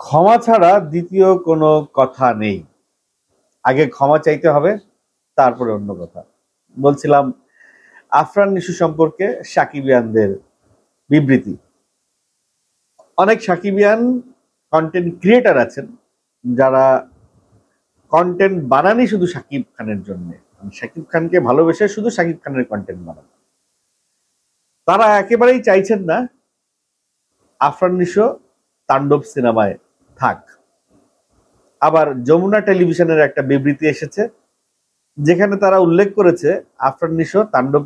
ক্ষমা ছাড়া দ্বিতীয় কোনো কথা নেই। আগে ক্ষমা চাইতে হবে, তারপরে অন্য কথা। বলছিলাম আফরান নিশু সম্পর্কে সাকিবিয়ানদের বিবৃতি। অনেক সাকিবিয়ান কন্টেন্ট ক্রিয়েটার আছেন যারা কন্টেন্ট বানানি শুধু শাকিব খানের জন্য, শাকিব খানকে ভালোবেসে শুধু শাকিব খানের কন্টেন্ট বানান। তারা একেবারেই চাইছেন না আফরান নিশো তাণ্ডব সিনেমায় থাক। আবার যমুনা টেলিভিশনের একটা বিবৃতি এসেছে যেখানে তারা উল্লেখ করেছে আফরান নিশো তাণ্ডব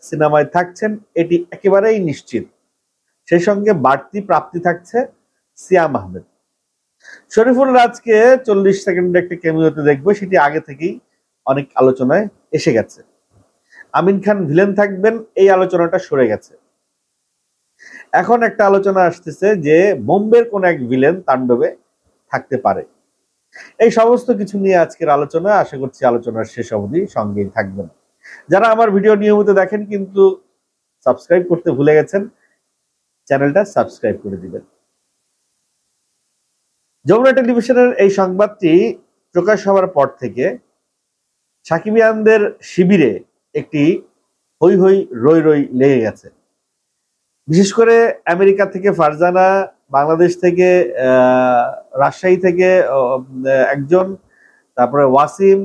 সিনেমায় থাকছেন, এটি একেবারেই নিশ্চিত। সেই সঙ্গে বাড়তি প্রাপ্তি থাকছে সিয়াম আহমেদ। শরীফুল রাজকে 40 সেকেন্ডের একটা ক্যামিওতে দেখবো, সেটি আগে থেকেই অনেক আলোচনায় এসে গেছে। আমিন খান ভিলেন থাকবেন, এই আলোচনাটা সরে গেছে। এখন একটা আলোচনা আসতেছে যে বোম্বের কোন এক ভিলেন তাণ্ডবে থাকতে পারে। এই সমস্ত কিছু নিয়ে আজকের আলোচনা, আশা করছি আলোচনার শেষ অবধি সঙ্গেই থাকবেন। যারা আমার ভিডিও নিয়মিত দেখেন কিন্তু সাবস্ক্রাইব করতে ভুলে গেছেন, চ্যানেলটা সাবস্ক্রাইব করে দিবেন। যমুনা টেলিভিশনের এই সংবাদটি প্রকাশ হওয়ার পর থেকে সাকিবিয়ানদের শিবিরে একটি হই হই রই রই লেগে গেছে। বিশেষ করে আমেরিকা থেকে ফারজানা, বাংলাদেশ থেকে রাজশাহী থেকে একজন, তারপরে ওয়াসিম,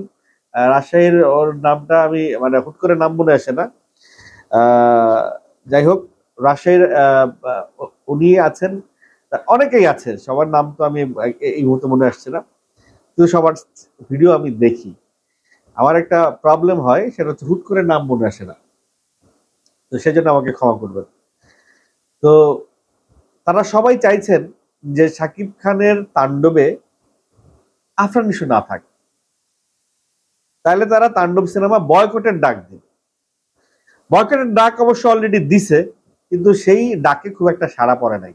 রাজশাহীর ওর নামটা আমি মানে হুট করে নাম মনে আসে না, যাই হোক রাজশাহীর উনি আছেন, অনেকেই আছে, সবার নাম তো আমি এই মুহূর্তে মনে আসছে না, কিন্তু সবার ভিডিও আমি দেখি। আমার একটা প্রবলেম হয়, সেটা হচ্ছে হুট করে নাম মনে আসে না, তো সেজন্য আমাকে ক্ষমা করবেন। তো তারা সবাই চাইছেন যে শাকিব খানের তাণ্ডবে আফরান নিশো না থাকে, তাহলে তারা তাণ্ডব সিনেমা বয়কটের ডাক দিন। বয়কটের ডাক অবশ্য অলরেডি দিছে, কিন্তু সেই ডাকে খুব একটা সাড়া পড়ে নাই।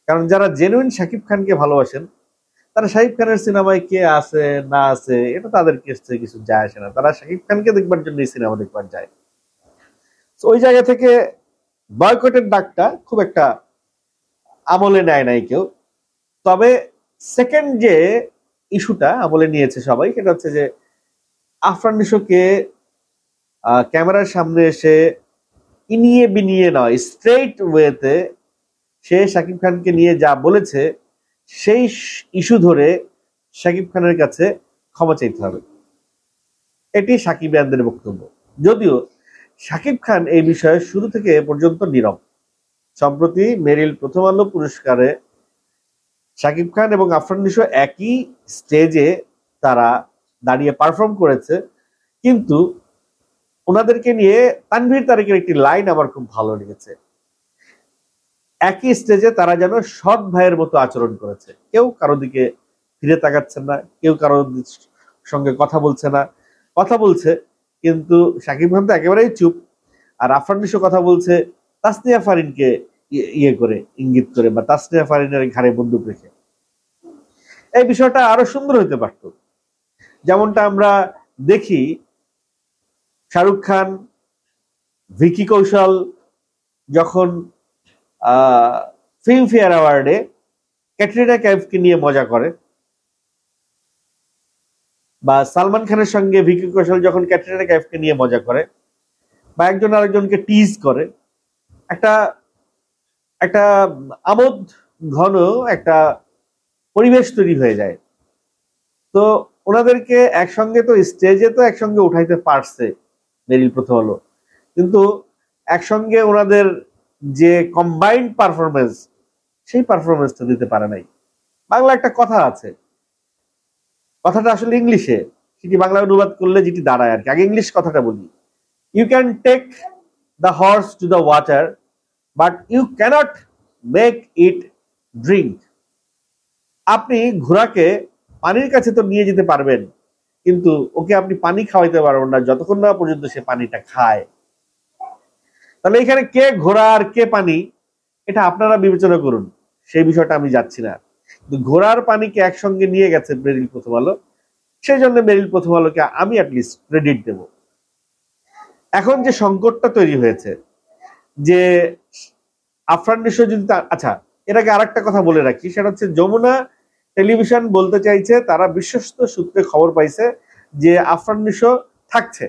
কারণ যারা জেনুইন শাকিব খানকে ভালোবাসেন তারা শাকিব খানের সিনেমায় কে আছে না আছে এটা তাদের কিছু যায় আসে না, তারা শাকিব খানকে দেখবার জন্য এই সিনেমা দেখবার যায়। ওই জায়গা থেকে বয়কটের ডাকটা খুব একটা আমলে নেয় নাই কেউ। তবে সেকেন্ড যে ইস্যুটা আমলে নিয়েছে সবাই, সেটা হচ্ছে যে আফরান নিশোকে ক্যামেরার সামনে এসে ইনিয়ে বিনিয়ে নয়, স্ট্রেইট ওয়েতে সে শাকিব খানকে নিয়ে যা বলেছে সেই ইস্যু ধরে শাকিব খানের কাছে ক্ষমা চাইতে হবে, এটি সাকিবিয়ানদের বক্তব্য। যদিও শাকিব খান এই বিষয়ে শুরু থেকে এ পর্যন্ত নীরব। সম্প্রতি মেরিল প্রথম আলো পুরস্কারে শাকিব খান এবং আফরান নিশো একই স্টেজে তারা দাঁড়িয়ে পারফর্ম করেছে, কিন্তু ওনাদেরকে নিয়ে তানভীর তারেকের একটি লাইন আমার খুব ভালো লেগেছে। একই স্টেজে তারা যেন সৎ ভাইয়ের মতো আচরণ করেছে, কেউ কারো দিকে ফিরে তাকাচ্ছেন না, কেউ কারো সঙ্গে কথা বলছে না, কথা বলছে কিন্তু শাকিব খান তো একেবারেই চুপ, আর আফরান নিশো কথা বলছে তাসনিয়া ফারিনকে ইয়ে করে, ইঙ্গিত করে, বা তাসনিয়া ফারিনের ঘাড়ে বন্দুক রেখে। এই বিষয়টা আরো সুন্দর হতে পারত। যেমনটা আমরা দেখি শাহরুখ খান, ভিকি কৌশল যখন ফিল্মফেয়ার অ্যাওয়ার্ডে ক্যাটরিনা কাইফকে নিয়ে মজা করে, বা সালমান খানের সঙ্গে ভিকি কৌশল যখন ক্যাটরিনা কাইফকে নিয়ে মজা করে, বা একজন আরেকজনকে টিজ করে, একটা একটা আমোদ ঘন একটা পরিবেশ তৈরি হয়ে যায়। তো ওনাদেরকে একসঙ্গে তো স্টেজে তো একসঙ্গে উঠাইতে পারছে মেরিল প্রথম আলো, কিন্তু একসঙ্গে ওনাদের যে কম্বাইন্ড পারফরমেন্স, সেই পারফরমেন্সটা দিতে পারে নাই। বাংলা একটা কথা আছে, কথাটা আসলে ইংলিশে, সেটি বাংলা অনুবাদ করলে যেটি দাঁড়ায় আর কি। আগে ইংলিশ কথাটা বলি, you can take the horse to the water but you can't make it drink. আপনি ঘোড়াকে পানির কাছে তো নিয়ে যেতে পারবেন, কিন্তু ওকে আপনি পানি খাওয়াইতে পারবেন না যতক্ষণ না পর্যন্ত সে পানিটা খায়। তাহলে এখানে কে ঘোড়া আর কে পানি, এটা আপনারা বিবেচনা করুন, সেই বিষয়টা আমি যাচ্ছি না। ঘোড়ার পানিকে একসঙ্গে নিয়ে গেছে মেরিল প্রথম আলো, সেই জন্য মেরিল প্রথম আলোকে আমি অ্যাটলিস্ট ক্রেডিট দেব। এখন যে সংকটটা তৈরি হয়েছে যে আফরান নিশো যদি, আচ্ছা এটাকে আরেকটা কথা বলে রাখি, সেটা হচ্ছে যমুনা টেলিভিশন বলতে চাইছে তারা বিশ্বস্ত সূত্রে খবর পাইছে যে আফরান নিশো থাকছে,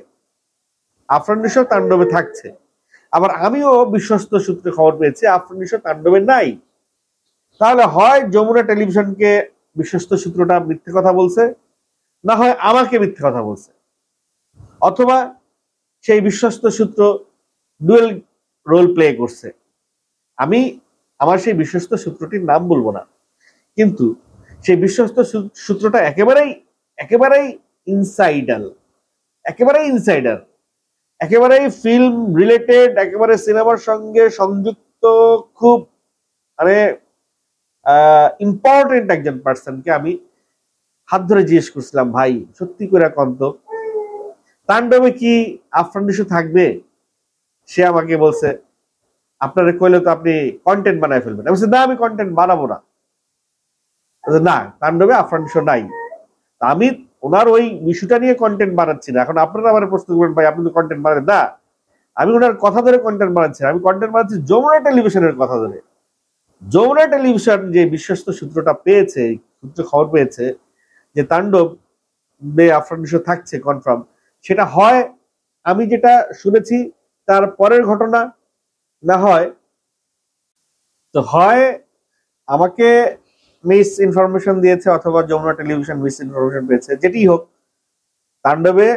আফরান নিশো তাণ্ডবে থাকছে। আবার আমিও বিশ্বস্ত সূত্রে খবর পেয়েছি আফরান নিশো তাণ্ডবে নাই। তাহলে হয় যমুনা টেলিভিশনকে বিশ্বস্ত সূত্রটা মিথ্যে কথা বলছে, না হয় আমাকে মিথ্যে কথা বলছে, অথবা সেই বিশ্বস্ত সূত্র ডুয়েল রোল প্লে করছে। আমি আমার সেই বিশ্বস্ত সূত্রটির নাম বলবো না, কিন্তু সেই বিশ্বস্ত সূত্রটা একেবারেই ইনসাইডার, একেবারেই ফিল্ম রিলেটেড, একেবারে সিনেমার সঙ্গে সংযুক্ত, খুব মানে ইম্পর্টেন্ট একজন পার্সনকে আমি হাত ধরে জিজ্ঞেস করছিলাম, ভাই সত্যি করে কন্ত তাণ্ডবে কি আফরান নিশো থাকবে? সে আমাকে বলছে আপনারা কইলে তো আপনি কন্টেন্ট বানায় ফেলবেন। আমি বলছি না, আমি কন্টেন্ট বানাবো না, না তাণ্ডবে আফরান নিশো নাই। আমি ওনার ওই ইস্যুটা নিয়ে কন্টেন্ট বানাচ্ছি না। এখন আপনারা আমার প্রশ্ন করবেন ভাই আপনি তো কন্টেন্ট বানাবেন না, আমি ওনার কথা ধরে কন্টেন্ট বানাচ্ছি, আমি কন্টেন্ট বানাচ্ছি যমুনা টেলিভিশনের কথা ধরে। যমুনা টেলিভিশন যে বিশ্বস্ত সূত্রটা পেয়েছে, সূত্র খবর পেয়েছে যে তাণ্ডব আফরান নিশো থাকছে কনফার্ম, সেটা হয় আমি যেটা শুনেছি তার পরের ঘটনা, না হয় তো হয় আমাকে মিস ইনফরমেশন দিয়েছে অথবা যমুনা টেলিভিশন মিস ইনফরমেশন পেয়েছে। যেটি হোক, তাণ্ডবে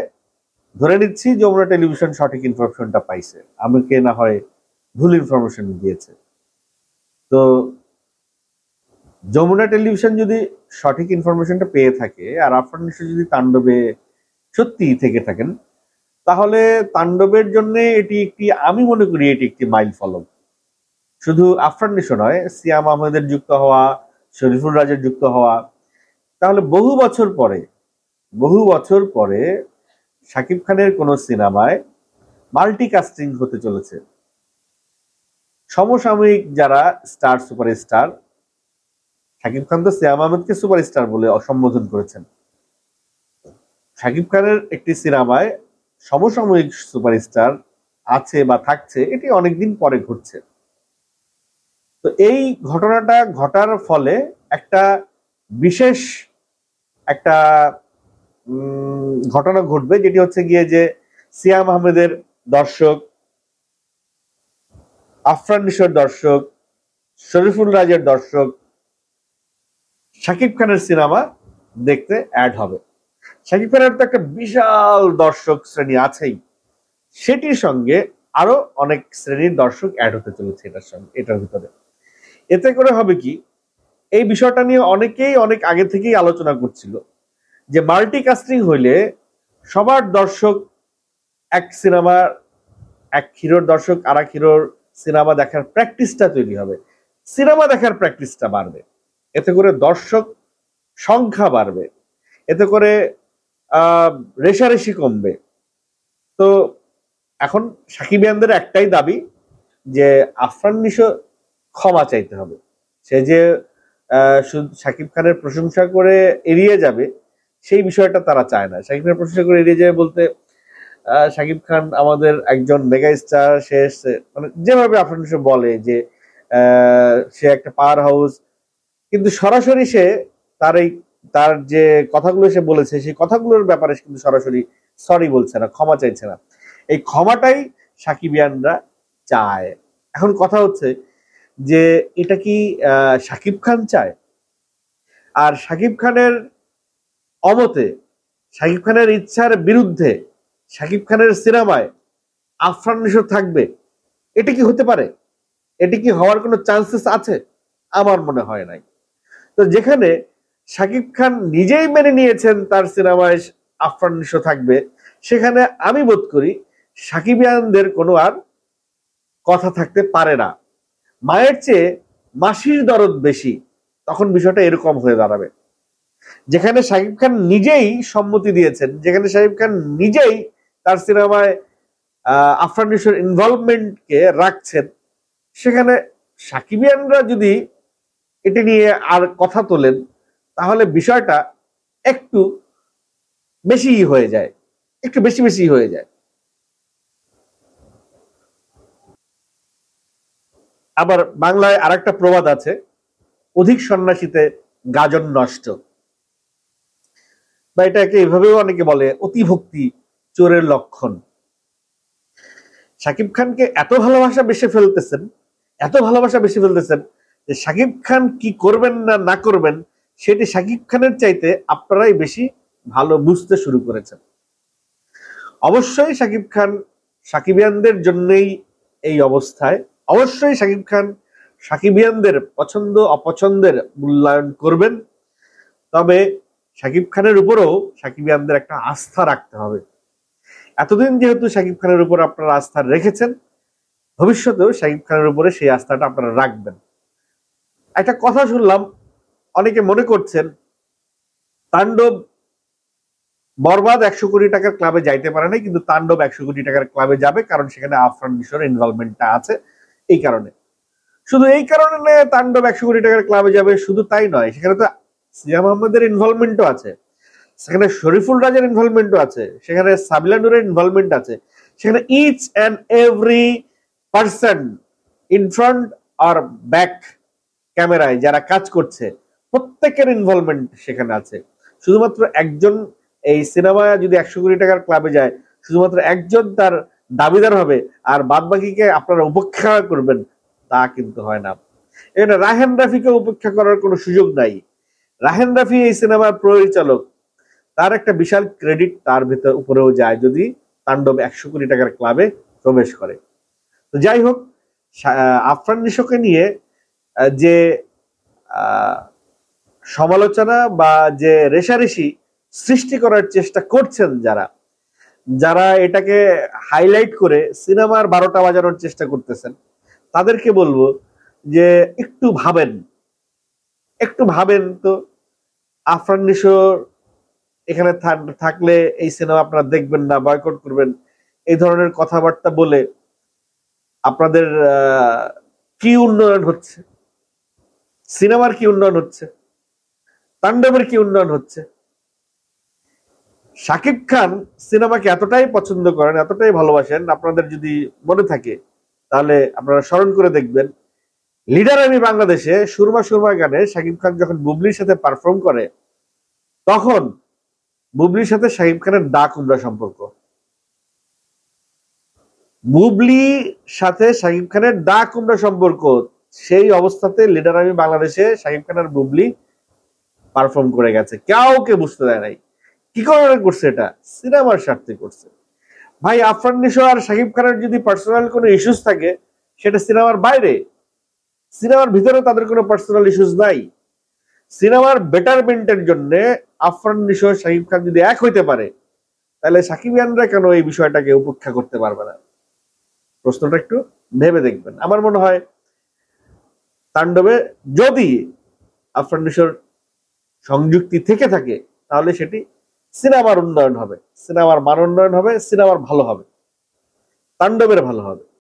ধরে নিচ্ছি যমুনা টেলিভিশন সঠিক ইনফরমেশনটা পাইছে, আমাকে না হয় ভুল ইনফরমেশন দিয়েছে। তো যমুনা টেলিভিশন যদি সঠিক ইনফরমেশনটা পেয়ে থাকে আর আফরান নিশো যদি তাণ্ডবে সত্যি থেকে থাকেন, তাহলে তাণ্ডবের জন্য এটি একটি, আমি মনে করি এটি একটি মাইল ফলক। শুধু আফরান নিশো নয়, সিয়াম আহমেদের যুক্ত হওয়া, শরীফুল রাজের যুক্ত হওয়া, তাহলে বহু বছর পরে শাকিব খানের কোন সিনেমায় মাল্টিকাস্টিং হতে চলেছে। সমসাময়িক যারা স্টার, সুপারস্টার, শাকিব খান তো সিয়াম আহমেদকে সুপারস্টার বলে সম্বোধন করেছেন, শাকিব খানের একটি সিনেমায় সমসাময়িক সুপারস্টার আছে বা থাকছে, এটি অনেকদিন পরে ঘটছে। তো এই ঘটনাটা ঘটার ফলে একটা বিশেষ একটা ঘটনা ঘটবে, যেটি হচ্ছে গিয়ে যে সিয়াম আহমেদের দর্শক, আফরান নিশোর দর্শক, শরীফুল রাজের দর্শক শাকিব খানের সিনেমা দেখতে অ্যাড হবে। শাকিব খানের তো একটা বিশাল দর্শক শ্রেণী আছেই, সেটির সঙ্গে আরো অনেক শ্রেণীর দর্শক অ্যাড হতে চলেছে এটার ভিতরে। এতে করে হবে কি, এই বিষয়টা নিয়ে অনেকেই অনেক আগে থেকেই আলোচনা করছিল যে মাল্টিকাস্টিং হইলে সবার দর্শক, এক সিনেমার এক হিরোর দর্শক আর এক হিরোর সিনেমা দেখার প্র্যাকটিসটা তৈরি হবে, সিনেমা দেখার প্র্যাকটিসটা বাড়বে, এতে করে দর্শক সংখ্যা বাড়বে, এতে করে রেশারেশি কমবে। তো এখন সাকিবিয়ানদের একটাই দাবি যে আফরান নিশো ক্ষমা চাইতে হবে। সে যে শাকিব খানের প্রশংসা করে এড়িয়ে যাবে সেই বিষয়টা তারা চায় না। শাকিব খানের প্রশংসা করে এড়িয়ে যাবে বলতে, শাকিব খান আমাদের একজন মেগা স্টার, সে মানে যেভাবে আফরান নিশো বলে যে সে একটা পাওয়ার হাউস, কিন্তু সরাসরি সে তার যে কথাগুলো সে বলেছে সেই কথাগুলোর ব্যাপারে কিন্তু সরাসরি সরি বলছে না, ক্ষমা চাইছে না। এই ক্ষমাটাই সাকিবিয়ানরা চায়। এখন কথা হচ্ছে যে এটা কি শাকিব খান চায়? আর শাকিব খানের অমতে, শাকিব খানের ইচ্ছার বিরুদ্ধে শাকিব খানের সিনেমায় আফরান নিশো থাকবে, এটা কি হতে পারে? এটি কি হওয়ার কোনো চান্সেস আছে? আমার মনে হয় নাই। তো যেখানে শাকিব খান নিজেই মেনে নিয়েছেন তার সিনেমায় আফরান নিশো থাকবে, সেখানে আমি বোধ করি সাকিবিয়ানদের কোনো আর কথা থাকতে পারে না। মায়ের চেয়ে মাসির দরদ বেশি, তখন বিষয়টা এরকম হয়ে দাঁড়াবে। যেখানে শাকিব খান নিজেই সম্মতি দিয়েছেন, যেখানে শাকিব খান নিজেই তার সিনেমায় আফরান নিশোর ইনভলভমেন্টকে রাখছেন, সেখানে সাকিবিয়ানরা যদি এটি নিয়ে আর কথা তোলেন, তাহলে বিষয়টা একটু বেশি হয়ে যায়, একটু বেশি হয়ে যায়। আবার বাংলায় আরেকটা প্রবাদ আছে, অধিক সন্ন্যাসীতে গাজন নষ্ট, বা এটাকে এভাবেও অনেকে বলে অতিভক্তি চোরের লক্ষণ। শাকিব খানকে এত ভালোবাসা বেশি ফেলতেছেন, এত ভালোবাসা বেশি ফেলতেছেন যে শাকিব খান কি করবেন না না করবেন সেটি শাকিব খানের চাইতে আপনারাই বেশি ভালো বুঝতে শুরু করেছেন। অবশ্যই শাকিব খান সাকিবিয়ানদের জন্যই এই অবস্থায়, অবশ্যই শাকিব খান সাকিবিয়ানদের পছন্দ অপছন্দের মূল্যায়ন করবেন, তবে শাকিব খানের উপরও সাকিবিয়ানদের একটা আস্থা রাখতে হবে। এতদিন যেহেতু শাকিব খানের উপর আপনারা আস্থা রেখেছেন, ভবিষ্যতেও শাকিব খানের উপরে সেই আস্থাটা আপনারা রাখবেন। একটা কথা শুনলাম, অনেকে মনে করছেন তাণ্ডব বরবাদ 100 কোটি টাকার ক্লাবে যাইতে পারে নাই, কিন্তু তাণ্ডব 100 কোটি টাকার ক্লাবে যাবে, কারণ সেখানে আফরান নিশোর ইনভলভমেন্টটা আছে। এই কারণে, শুধু এই কারণে তাণ্ডব 100 কোটি টাকার ক্লাবে যাবে শুধু তাই নয়, সেখানে তো সিয়াম আহমেদের ইনভলভমেন্টও আছে, সেখানে শরীফুল রাজের ইনভলভমেন্টও আছে, সেখানে সাবিলা নূরের ইনভলভমেন্ট আছে, সেখানে each and every person in front আর ব্যাক ক্যামেরায় যারা কাজ করছে প্রত্যেকের ইনভলভমেন্ট সেখানে আছে। শুধুমাত্র একজন এই সিনেমা যদি 100 কোটি টাকার ক্লাবে যায়, শুধুমাত্র একজন তার দাবিদার হবে আর বাদ বাকিকে আপনারা উপেক্ষা করবেন, তা কিন্তু হয় না। এখানে রাহেন রাফিকে উপেক্ষা করার কোনো সুযোগ নাই। রাহেন রাফি এই সিনেমার পরিচালক, তার একটা বিশাল ক্রেডিট তার ভিতর উপরেও যায় যদি তাণ্ডব 100 কোটি টাকার ক্লাবে প্রবেশ করে। তো যাই হোক, আফরান নিশোকে নিয়ে যে সমালোচনা বা যে রেশারেশি সৃষ্টি করার চেষ্টা করছেন যারা, যারা এটাকে হাইলাইট করে সিনেমার 12টা বাজানোর চেষ্টা করতেছেন, তাদেরকে বলবো যে একটু ভাবেন, একটু ভাবেন তো। আফরান নিশো এখানে থাকলে এই সিনেমা আপনারা দেখবেন না, বয়কট করবেন, এই ধরনের কথাবার্তা বলে আপনাদের কি উন্নয়ন হচ্ছে? সিনেমার কি উন্নয়ন হচ্ছে? তাণ্ডবের কি উন্নয়ন হচ্ছে? শাকিব খান সিনেমাকে এতটাই পছন্দ করেন, এতটাই ভালোবাসেন, আপনাদের যদি মনে থাকে তাহলে আপনারা স্মরণ করে দেখবেন, লিডার আমি বাংলাদেশে সুরমা সুরমা গানে শাকিব খান যখন বুবলির সাথে পারফর্ম করে, তখন বুবলির সাথে শাকিব খানের দা কুমড়া সম্পর্ক, বুবলির সাথে শাকিব খানের দা কুমড়া সম্পর্ক। সেই অবস্থাতে লিডার আমি বাংলাদেশে শাকিব খান আর বুবলি পারফর্ম করে গেছে, কাউকে বুঝতে দেয় নাই। কি কারণে করছে? এটা সিনেমার স্বার্থে করছে। ভাই, আফরান নিশো আর শাকিব খানের যদি পার্সোনাল কোনো ইস্যুস থাকে, সেটা সিনেমার বাইরে, সিনেমার ভিতরে তাদের কোনো পার্সোনাল ইস্যুস নাই। সিনেমার বেটারমেন্টের জন্য আফরান নিশো শাকিব খান যদি এক হইতে পারে, তাহলে সাকিবিয়ানরা কেন এই বিষয়টাকে উপেক্ষা করতে পারবে না? প্রশ্নটা একটু ভেবে দেখবেন। আমার মনে হয় তাণ্ডবে যদি আফরান নিশোর সংযুক্তি থেকে থাকে, তাহলে সেটি সিনেমার উন্নয়ন হবে, সিনেমার মান উন্নয়ন হবে, সিনেমার ভালো হবে, তাণ্ডবের ভালো হবে।